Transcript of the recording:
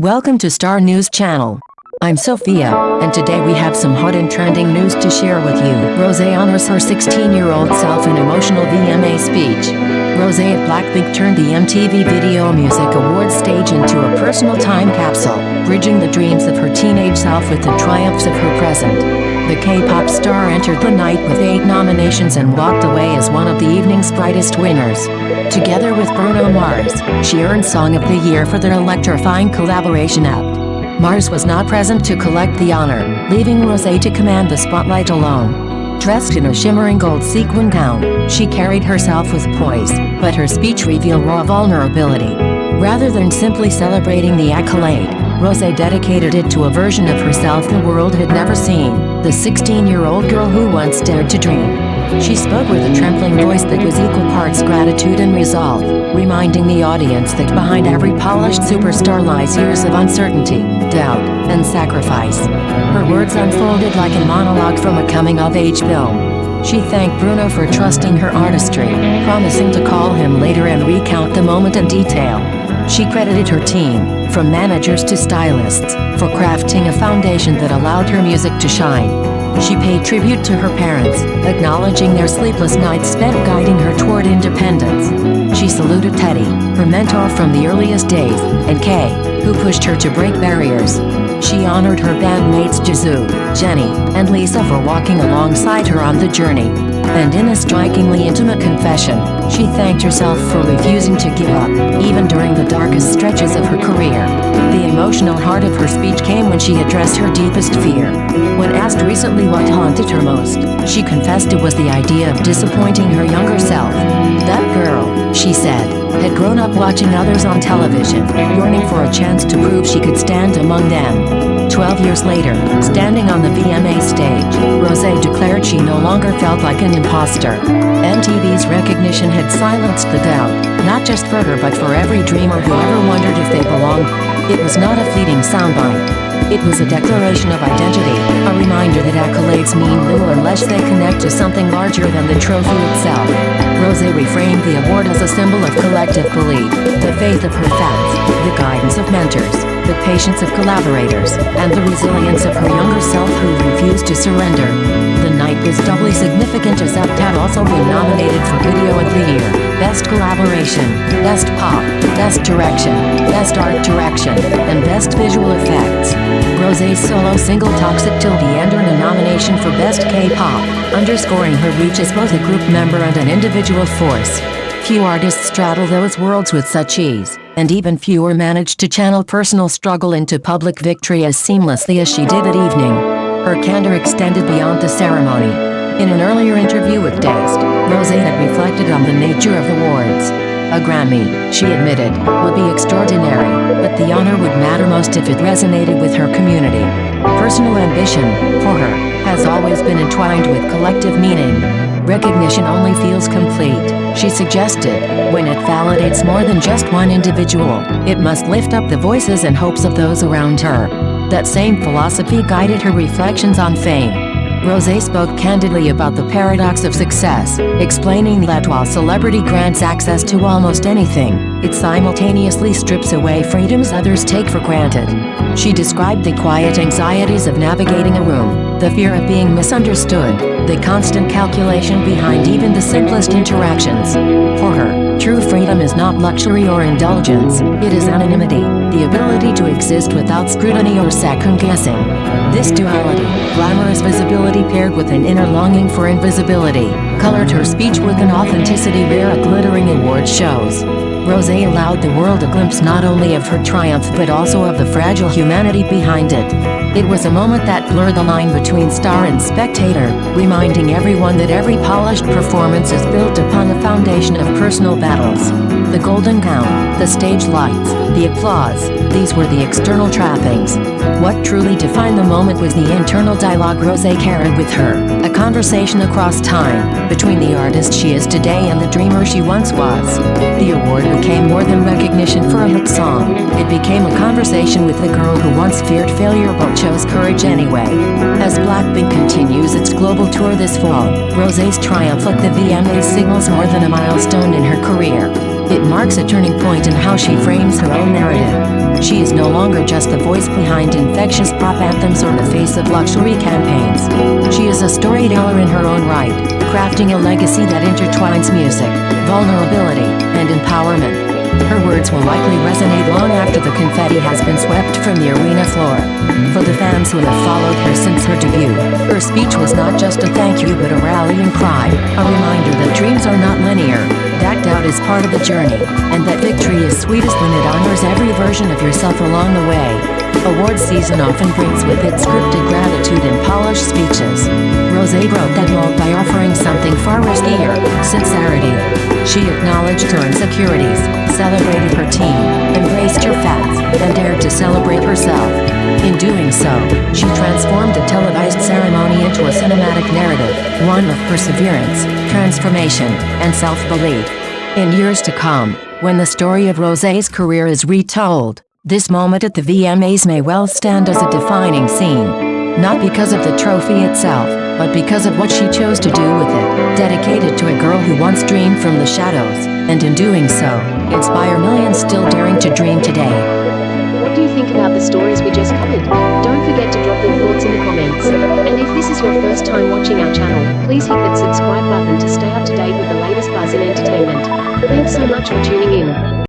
Welcome to Star News Channel. I'm Sophia, and today we have some hot and trending news to share with you. Rosé honors her 16-year-old self in emotional VMA speech. Rosé of Blackpink turned the MTV Video Music Awards stage into a personal time capsule, bridging the dreams of her teenage self with the triumphs of her present. The K-pop star entered the night with 8 nominations and walked away as one of the evening's brightest winners. Together with Bruno Mars, she earned Song of the Year for their electrifying collaboration act. Mars was not present to collect the honor, leaving Rosé to command the spotlight alone. Dressed in a shimmering gold sequin gown, she carried herself with poise, but her speech revealed raw vulnerability. Rather than simply celebrating the accolade, Rosé dedicated it to a version of herself the world had never seen, the 16-year-old girl who once dared to dream. She spoke with a trembling voice that was equal parts gratitude and resolve, reminding the audience that behind every polished superstar lies years of uncertainty, doubt, and sacrifice. Her words unfolded like a monologue from a coming-of-age film. She thanked Bruno for trusting her artistry, promising to call him later and recount the moment in detail. She credited her team, from managers to stylists, for crafting a foundation that allowed her music to shine. She paid tribute to her parents, acknowledging their sleepless nights spent guiding her toward independence. She saluted Teddy, her mentor from the earliest days, and Kay, who pushed her to break barriers. She honored her bandmates Jisoo, Jennie, and Lisa for walking alongside her on the journey. And in a strikingly intimate confession, she thanked herself for refusing to give up, even during the darkest stretches of her career. The emotional heart of her speech came when she addressed her deepest fear. When asked recently what haunted her most, she confessed it was the idea of disappointing her younger self. That girl, she said, had grown up watching others on television, yearning for a chance to prove she could stand among them. 12 years later, standing on the VMA stage, Rosé declared she no longer felt like an imposter. MTV's recognition had silenced the doubt, not just for her but for every dreamer who ever wondered if they belonged. It was not a fleeting soundbite. It was a declaration of identity, a reminder that accolades mean little unless they connect to something larger than the trophy itself. Rosé reframed the award as a symbol of collective belief, the faith of her fans, the guidance of mentors, the patience of collaborators, and the resilience of her younger self who refused to surrender. The night was doubly significant as Apt had also been nominated for Video of the Year, Best Collaboration, Best Pop, Best Direction, Best Art Direction, and Best Visual Effects. Rosé's solo single Toxic Till the End earned a nomination for Best K-pop, underscoring her reach as both a group member and an individual force. Few artists straddle those worlds with such ease, and even fewer manage to channel personal struggle into public victory as seamlessly as she did that evening. Her candor extended beyond the ceremony. In an earlier interview with Dazed, Rosé had reflected on the nature of awards. A Grammy, she admitted, would be extraordinary, but the honor would matter most if it resonated with her community. Personal ambition, for her, has always been entwined with collective meaning. Recognition only feels complete, she suggested, when it validates more than just one individual. It must lift up the voices and hopes of those around her. That same philosophy guided her reflections on fame. Rosé spoke candidly about the paradox of success, explaining that while celebrity grants access to almost anything, it simultaneously strips away freedoms others take for granted. She described the quiet anxieties of navigating a room, the fear of being misunderstood, the constant calculation behind even the simplest interactions. For her, true freedom is not luxury or indulgence, it is anonymity, the ability to exist without scrutiny or second-guessing. This duality, glamorous visibility paired with an inner longing for invisibility, colored her speech with an authenticity rare at glittering award shows. Rosé allowed the world a glimpse not only of her triumph but also of the fragile humanity behind it. It was a moment that blurred the line between star and spectator, reminding everyone that every polished performance is built upon a foundation of personal battles. The golden gown, the stage lights, the applause, these were the external trappings. What truly defined the moment was the internal dialogue Rosé carried with her, a conversation across time, between the artist she is today and the dreamer she once was. The award became more than recognition for a hit song. It became a conversation with the girl who once feared failure but chose courage anyway. As Blackpink continues its global tour this fall, Rosé's triumph at the VMA signals more than a milestone in her career. It marks a turning point in how she frames her own narrative. She is no longer just the voice behind infectious pop anthems or the face of luxury campaigns. She is a storyteller in her own right, crafting a legacy that intertwines music, vulnerability, and empowerment. Her words will likely resonate long after the confetti has been swept from the arena floor. For the fans who have followed her since her debut, her speech was not just a thank you but a rallying cry, a reminder that dreams are not linear, that doubt is part of the journey, and that victory is sweetest when it honors every version of yourself along the way. Awards season often brings with it scripted gratitude and polished speeches. Rosé broke that mold by offering something far riskier: sincerity. She acknowledged her insecurities, celebrated her team, embraced her facts, and dared to celebrate herself. In doing so, she transformed a televised ceremony into a cinematic narrative, one of perseverance, transformation, and self-belief. In years to come, when the story of Rosé's career is retold, this moment at the VMAs may well stand as a defining scene. Not because of the trophy itself, but because of what she chose to do with it, dedicated to a girl who once dreamed from the shadows, and in doing so, inspire millions still daring to dream today. What do you think about the stories we just covered? Don't forget to drop your thoughts in the comments. And if this is your first time watching our channel, please hit that subscribe button to stay up to date with the latest buzz in entertainment. Thanks so much for tuning in.